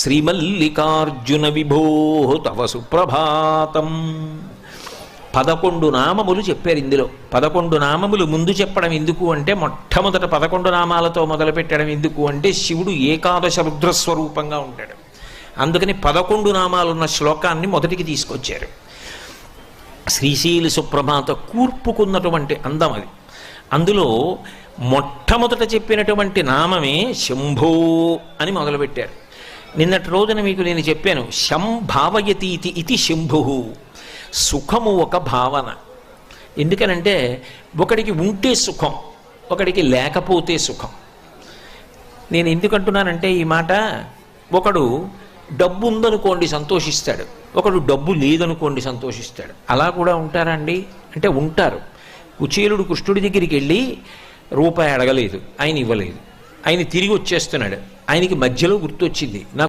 శ్రీమల్లికార్జున విభో తవ సుప్రభాతం. 11 నామములు చెప్పారు ఇందులో. 11 నామములు ముందు చెప్పడం ఎందుకు అంటే, మొట్టమొదట 11 నామాలతో మొదలు పెట్టడం ఎందుకు అంటే, శివుడు ఏకాదశ రుద్రస్వరూపంగా ఉంటాడు. అందుకని 11 నామాలున్న శ్లోకాన్ని మొదటికి తీసుకొచ్చారు. శ్రీశైల సుప్రభాత కూర్పుకున్నటువంటి అందం అది. అందులో మొట్టమొదట చెప్పినటువంటి నామమే శంభో అని మొదలుపెట్టారు. నిన్నటి రోజున మీకు నేను చెప్పాను, శంభావయతీతి ఇది శంభు. సుఖము ఒక భావన. ఎందుకనంటే ఒకడికి ఉంటే సుఖం, ఒకడికి లేకపోతే సుఖం. నేను ఎందుకంటున్నానంటే ఈ మాట, ఒకడు డబ్బు ఉందనుకోండి సంతోషిస్తాడు, ఒకడు డబ్బు లేదనుకోండి సంతోషిస్తాడు. అలా కూడా ఉంటారా అండి అంటే ఉంటారు. కుచేలుడు కృష్ణుడి దగ్గరికి వెళ్ళి రూపాయి అడగలేదు, ఆయన ఇవ్వలేదు. ఆయన తిరిగి వచ్చేస్తున్నాడు. ఆయనకి మధ్యలో గుర్తొచ్చింది, నా